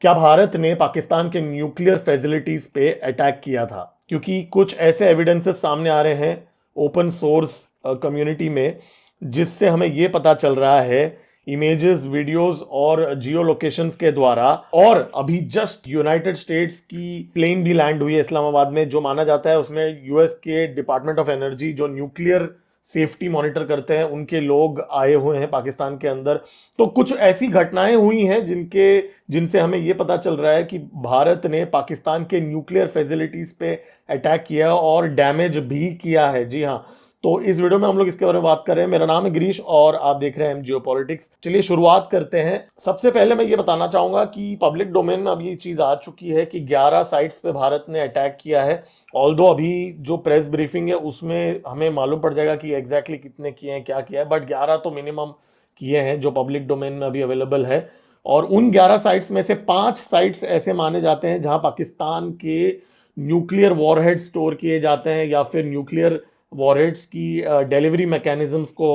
क्या भारत ने पाकिस्तान के न्यूक्लियर फैसिलिटीज पे अटैक किया था? क्योंकि कुछ ऐसे एविडेंसेस सामने आ रहे हैं ओपन सोर्स कम्युनिटी में, जिससे हमें ये पता चल रहा है इमेजेस, वीडियोस और जियो लोकेशंस के द्वारा। और अभी जस्ट यूनाइटेड स्टेट्स की प्लेन भी लैंड हुई है इस्लामाबाद में, जो माना जाता है उसमें यूएस के डिपार्टमेंट ऑफ एनर्जी, जो न्यूक्लियर सेफ्टी मॉनिटर करते हैं, उनके लोग आए हुए हैं पाकिस्तान के अंदर। तो कुछ ऐसी घटनाएं हुई हैं जिनसे हमें यह पता चल रहा है कि भारत ने पाकिस्तान के न्यूक्लियर फैसिलिटीज पे अटैक किया और डैमेज भी किया है। जी हाँ, तो इस वीडियो में हम लोग इसके बारे में बात कर रहे हैं। मेरा नाम है गिरीश और आप देख रहे हैं जियो पॉलिटिक्स। चलिए शुरुआत करते हैं। सबसे पहले मैं ये बताना चाहूंगा कि पब्लिक डोमेन में अभी ये चीज आ चुकी है कि 11 साइट्स पे भारत ने अटैक किया है। ऑल्दो अभी जो प्रेस ब्रीफिंग है उसमें हमें मालूम पड़ जाएगा कि एग्जैक्टली कितने किए हैं, क्या किया है, बट 11 तो मिनिमम किए हैं जो पब्लिक डोमेन में अभी अवेलेबल है। और उन 11 साइट्स में से 5 साइट्स ऐसे माने जाते हैं जहां पाकिस्तान के न्यूक्लियर वॉरहेड स्टोर किए जाते हैं या फिर न्यूक्लियर वॉरहेड्स की डिलीवरी मैकेनिज्म्स को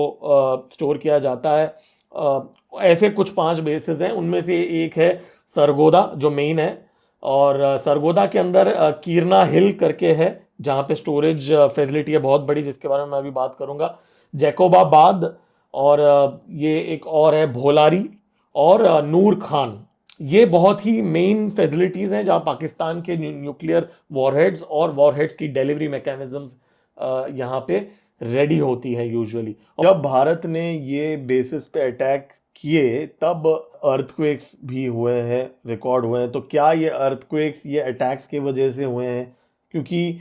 स्टोर किया जाता है। ऐसे कुछ 5 बेसेस हैं, उनमें से एक है सरगोदा जो मेन है। और सरगोदा के अंदर कीरना हिल करके है जहाँ पे स्टोरेज फैसिलिटी है बहुत बड़ी, जिसके बारे में मैं अभी बात करूंगा। जैकोबाबाद, और ये एक और है भोलारी और नूर खान। ये बहुत ही मेन फैसिलिटीज हैं जहाँ पाकिस्तान के न्यूक्लियर वॉरहेड्स और वॉरहेड्स की डिलीवरी मैकेनिज्म्स यहाँ पे रेडी होती है यूजुअली। जब भारत ने ये बेसिस पे अटैक किए तब अर्थक्वेक्स भी हुए हैं, रिकॉर्ड हुए हैं। तो क्या ये अर्थक्वेक्स ये अटैक्स की वजह से हुए हैं? क्योंकि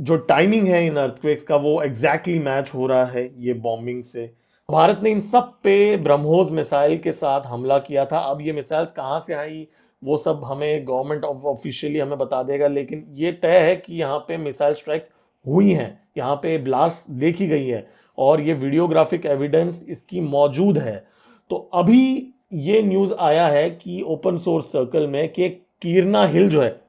जो टाइमिंग है इन अर्थक्वेक्स का वो एग्जैक्टली मैच हो रहा है ये बॉम्बिंग से। भारत ने इन सब पे ब्रह्मोस मिसाइल के साथ हमला किया था। अब ये मिसाइल्स कहाँ से आई वो सब हमें गवर्नमेंट ऑफिशियली हमें बता देगा, लेकिन ये तय है कि यहाँ पे मिसाइल स्ट्राइक्स हुई हैं, यहाँ पे ब्लास्ट देखी गई है और ये वीडियोग्राफिक एविडेंस इसकी मौजूद है। तो अभी ये न्यूज़ आया है कि ओपन सोर्स सर्कल में कि कीरना हिल जो है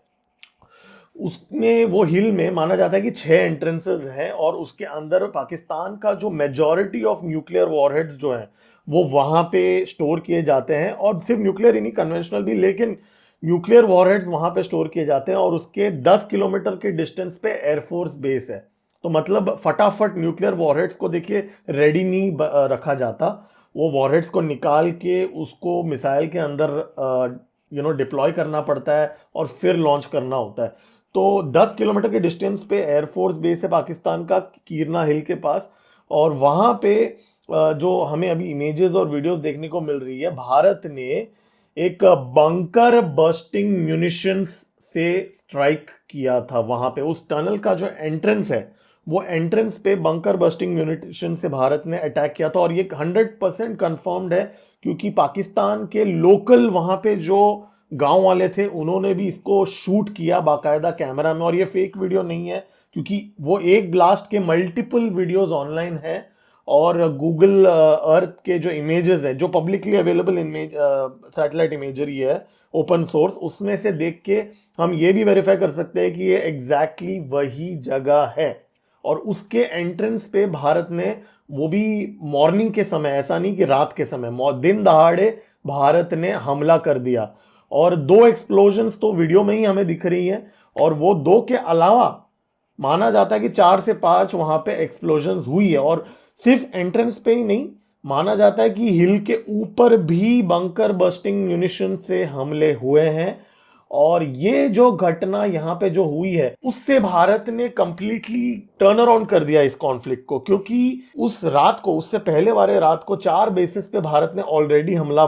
उसमें, वो हिल में माना जाता है कि 6 एंट्रेंसेस हैं और उसके अंदर पाकिस्तान का जो मेजॉरिटी ऑफ न्यूक्लियर वॉरहेड्स जो हैं वो वहां पे स्टोर किए जाते हैं। और सिर्फ न्यूक्लियर ही नहीं, कन्वेंशनल भी, लेकिन न्यूक्लियर वॉरहेड्स वहां पे स्टोर किए जाते हैं। और उसके 10 किलोमीटर के डिस्टेंस पे एयरफोर्स बेस है। तो मतलब फटाफट न्यूक्लियर वॉरहेड्स को देखिए रेडी नहीं रखा जाता, वो वॉरहेड्स को निकाल के उसको मिसाइल के अंदर डिप्लॉय करना पड़ता है और फिर लॉन्च करना होता है। तो 10 किलोमीटर के डिस्टेंस पे एयरफोर्स बेस है पाकिस्तान का, कीरना हिल के पास। और वहाँ पे जो हमें अभी इमेजेस और वीडियोस देखने को मिल रही है, भारत ने एक बंकर बस्टिंग म्यूनिशंस से स्ट्राइक किया था वहाँ पे। उस टनल का जो एंट्रेंस है वो एंट्रेंस पे बंकर बस्टिंग म्यूनिशन से भारत ने अटैक किया था। और ये 100% कन्फर्म्ड है क्योंकि पाकिस्तान के लोकल वहाँ पे जो गांव वाले थे उन्होंने भी इसको शूट किया बाकायदा कैमरा में। और ये फेक वीडियो नहीं है क्योंकि वो एक ब्लास्ट के मल्टीपल वीडियोस ऑनलाइन है। और गूगल अर्थ के जो इमेजेस है, जो publicly available image satellite imagery है ओपन सोर्स, उसमें से देख के हम ये भी वेरीफाई कर सकते हैं कि ये एग्जैक्टली वही जगह है। और उसके एंट्रेंस पे भारत ने, वो भी मॉर्निंग के समय, ऐसा नहीं कि रात के समय, दिन दहाड़े भारत ने हमला कर दिया। और 2 एक्सप्लोजन्स तो वीडियो में ही हमें दिख रही हैं। और वो 2 के अलावा माना जाता है कि 4 से 5 वहां पे एक्सप्लोजन्स हुई है। और सिर्फ एंट्रेंस पे ही नहीं, माना जाता है कि हिल के ऊपर भी बंकर बस्टिंग म्यूनिशन से हमले हुए हैं। और ये जो घटना यहाँ पे जो हुई है उससे भारत ने कंप्लीटली टर्न अराउंड कर दिया इस कॉन्फ्लिक्ट को। क्योंकि उस रात को, उससे पहले वाले रात को 4 बेसिस पे भारत ने ऑलरेडी हमला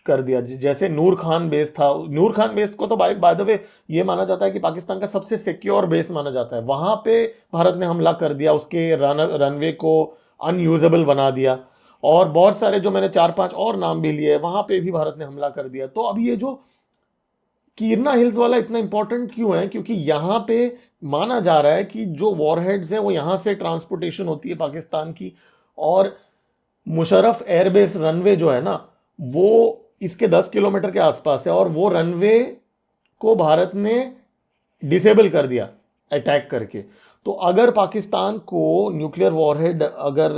कर दिया। जैसे नूर खान बेस था, नूर खान बेस को तो बाय द वे ये माना जाता है कि पाकिस्तान का सबसे सिक्योर बेस माना जाता है। वहां पे भारत ने हमला कर दिया, उसके रनवे को अनयूजेबल बना दिया। और बहुत सारे जो मैंने 4-5 और नाम भी लिए, वहां पे भी भारत ने हमला कर दिया। तो अब ये जो कीरना हिल्स वाला इतना इंपॉर्टेंट क्यों है? क्योंकि यहाँ पे माना जा रहा है कि जो वॉरहेड्स हैं वो यहाँ से ट्रांसपोर्टेशन होती है पाकिस्तान की। और मुशर्रफ एयरबेस रनवे जो है ना, वो इसके 10 किलोमीटर के आसपास है। और वो रनवे को भारत ने डिसेबल कर दिया अटैक करके। तो अगर पाकिस्तान को न्यूक्लियर वॉरहेड अगर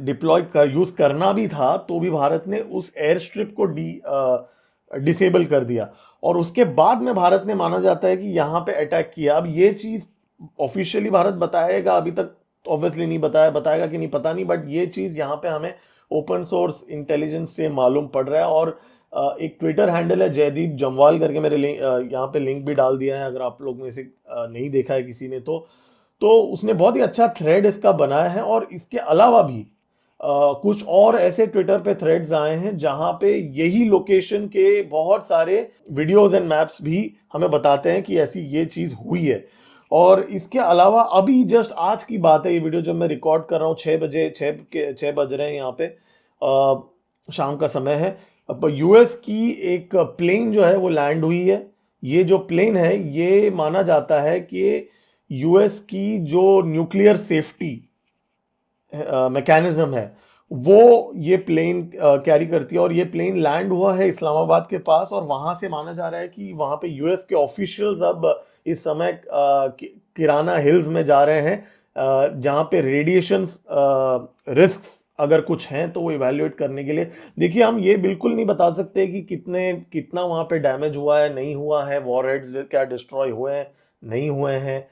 डिप्लॉय यूज करना भी था तो भी भारत ने उस एयर स्ट्रिप को डिसेबल कर दिया, और उसके बाद में भारत ने माना जाता है कि यहाँ पे अटैक किया। अब ये चीज़ ऑफिशियली भारत बताएगा, अभी तक ऑब्वियसली नहीं बताया, बताएगा कि नहीं पता नहीं, बट ये चीज़ यहाँ पे हमें ओपन सोर्स इंटेलिजेंस से मालूम पड़ रहा है। और एक ट्विटर हैंडल है जयदीप जमवाल करके, मेरे यहाँ पे लिंक भी डाल दिया है अगर आप लोग में से नहीं देखा है किसी ने तो उसने बहुत ही अच्छा थ्रेड इसका बनाया है। और इसके अलावा भी कुछ और ऐसे ट्विटर पे थ्रेड्स आए हैं जहां पे यही लोकेशन के बहुत सारे वीडियोस एंड मैप्स भी हमें बताते हैं कि ऐसी ये चीज हुई है। और इसके अलावा अभी जस्ट आज की बात है, ये वीडियो जब मैं रिकॉर्ड कर रहा हूँ 6 बजे, 6 बज रहे हैं यहाँ पे, शाम का समय है। अब यूएस की एक प्लेन जो है वो लैंड हुई है। ये जो प्लेन है ये माना जाता है कि यूएस की जो न्यूक्लियर सेफ्टी मैकेनिज्म है वो ये प्लेन कैरी करती है। और ये प्लेन लैंड हुआ है इस्लामाबाद के पास, और वहां से माना जा रहा है कि वहां पे यूएस के ऑफिशियल्स अब इस समय किराना हिल्स में जा रहे हैं, जहां पे रेडिएशन रिस्क अगर कुछ हैं तो वो इवैल्यूएट करने के लिए। देखिए, हम ये बिल्कुल नहीं बता सकते कि कितना वहां पे डैमेज हुआ है, नहीं हुआ है, वॉरहेड्स क्या डिस्ट्रॉय हुए हैं, नहीं हुए हैं,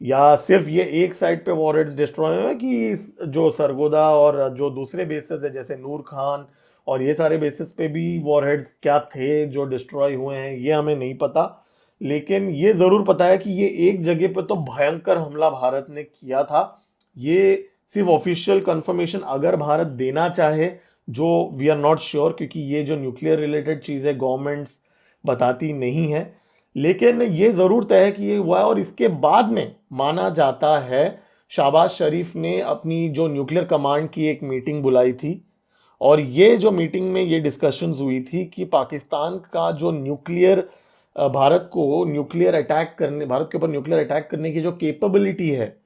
या सिर्फ ये एक साइड पे वॉरहेड्स डिस्ट्रॉय हुए हैं कि जो सरगोदा और जो दूसरे बेसिस है जैसे नूर खान और ये सारे बेसिस पे भी वॉरहेड्स क्या थे जो डिस्ट्रॉय हुए हैं, ये हमें नहीं पता। लेकिन ये जरूर पता है कि ये एक जगह पे तो भयंकर हमला भारत ने किया था। ये सिर्फ ऑफिशियल कंफर्मेशन अगर भारत देना चाहे, जो वी आर नॉट श्योर, क्योंकि ये जो न्यूक्लियर रिलेटेड चीज़ है गवर्नमेंट्स बताती नहीं है, लेकिन ये जरूर तय है कि ये हुआ है। और इसके बाद में माना जाता है शाहबाज शरीफ ने अपनी जो न्यूक्लियर कमांड की एक मीटिंग बुलाई थी, और ये जो मीटिंग में ये डिस्कशंस हुई थी कि पाकिस्तान का जो न्यूक्लियर भारत के ऊपर न्यूक्लियर अटैक करने की जो कैपेबिलिटी है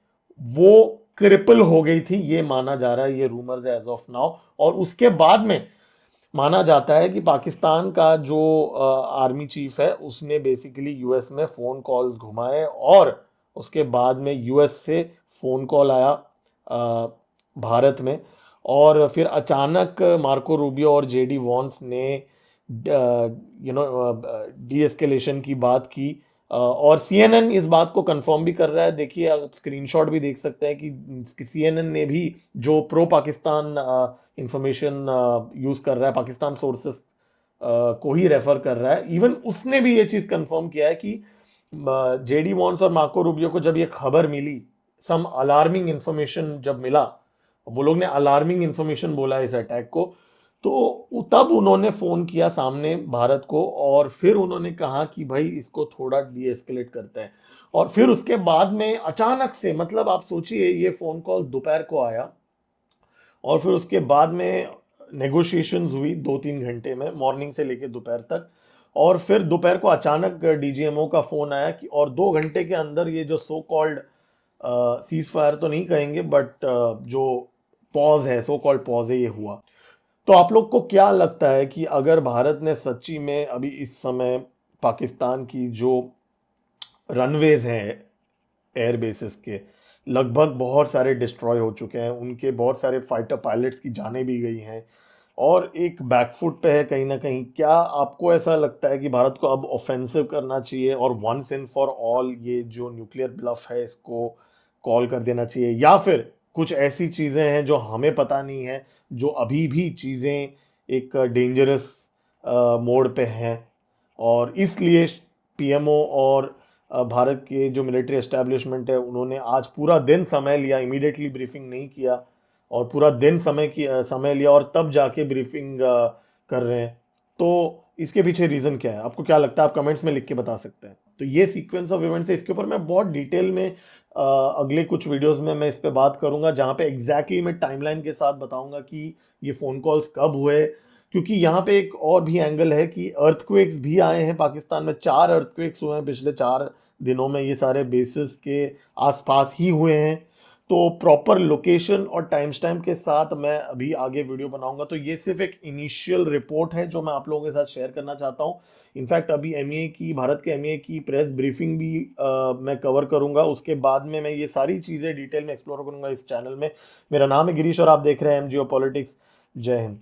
वो क्रिपल हो गई थी, ये माना जा रहा है, ये रूमर्स है एज ऑफ नाउ। और उसके बाद में माना जाता है कि पाकिस्तान का जो आर्मी चीफ है उसने बेसिकली यूएस में फ़ोन कॉल्स घुमाए, और उसके बाद में यूएस से फ़ोन कॉल आया भारत में, और फिर अचानक मार्को रूबियो और जेडी वॉन्स ने डी एस्केलेशन की बात की। और सीएनएन इस बात को कंफर्म भी कर रहा है। देखिए, आप स्क्रीनशॉट भी देख सकते हैं कि सीएनएन ने भी, जो प्रो पाकिस्तान इंफॉर्मेशन यूज कर रहा है, पाकिस्तान सोर्सेस को ही रेफर कर रहा है, इवन उसने भी ये चीज कंफर्म किया है कि जेडी वॉन्स और मार्को रूबियो को जब ये खबर मिली, सम अलार्मिंग इंफॉर्मेशन जब मिला, वो लोग ने अलार्मिंग इंफॉर्मेशन बोला इस अटैक को, तो तब उन्होंने फोन किया सामने भारत को, और फिर उन्होंने कहा कि भाई इसको थोड़ा डी एस्केलेट करते हैं। और फिर उसके बाद में अचानक से, मतलब आप सोचिए, ये फोन कॉल दोपहर को आया, और फिर उसके बाद में नेगोशिएशंस हुई 2-3 घंटे में, मॉर्निंग से लेके दोपहर तक। और फिर दोपहर को अचानक डीजीएमओ का फोन आया कि, और 2 घंटे के अंदर ये जो सो कॉल्ड सीज फायर तो नहीं कहेंगे, बट जो पॉज है, सो कॉल्ड पॉज है, ये हुआ। तो आप लोग को क्या लगता है कि अगर भारत ने सच्ची में अभी इस समय पाकिस्तान की जो रनवेज हैं एयर बेसिस के, लगभग बहुत सारे डिस्ट्रॉय हो चुके हैं, उनके बहुत सारे फाइटर पायलट्स की जानें भी गई हैं, और एक बैकफुट पे है कहीं ना कहीं, क्या आपको ऐसा लगता है कि भारत को अब ऑफेंसिव करना चाहिए और वंस एंड फॉर ऑल ये जो न्यूक्लियर ब्लफ है इसको कॉल कर देना चाहिए, या फिर कुछ ऐसी चीज़ें हैं जो हमें पता नहीं है, जो अभी भी चीज़ें एक डेंजरस मोड पे हैं, और इसलिए पीएमओ और भारत के जो मिलिट्री एस्टैब्लिशमेंट है उन्होंने आज पूरा दिन समय लिया, इमीडिएटली ब्रीफिंग नहीं किया, और पूरा दिन समय लिया और तब जाके ब्रीफिंग कर रहे हैं। तो इसके पीछे रीज़न क्या है, आपको क्या लगता है? आप कमेंट्स में लिख के बता सकते हैं। तो ये सीक्वेंस ऑफ इवेंट्स है, इसके ऊपर मैं बहुत डिटेल में अगले कुछ वीडियोस में मैं इस पे बात करूंगा, जहाँ पे एग्जैक्टली मैं टाइमलाइन के साथ बताऊंगा कि ये फ़ोन कॉल्स कब हुए। क्योंकि यहाँ पे एक और भी एंगल है कि अर्थक्वेक्स भी आए हैं पाकिस्तान में, 4 अर्थक्वेक्स हुए हैं पिछले 4 दिनों में, ये सारे बेसिस के आसपास ही हुए हैं। तो प्रॉपर लोकेशन और टाइम स्टैम्प के साथ मैं अभी आगे वीडियो बनाऊंगा। तो ये सिर्फ एक इनिशियल रिपोर्ट है जो मैं आप लोगों के साथ शेयर करना चाहता हूँ। इनफैक्ट अभी भारत के एमईए की प्रेस ब्रीफिंग भी मैं कवर करूंगा, उसके बाद में मैं ये सारी चीज़ें डिटेल में एक्सप्लोर करूंगा इस चैनल में। मेरा नाम है गिरीश और आप देख रहे हैं एम जियो पॉलिटिक्स। जय हिंद।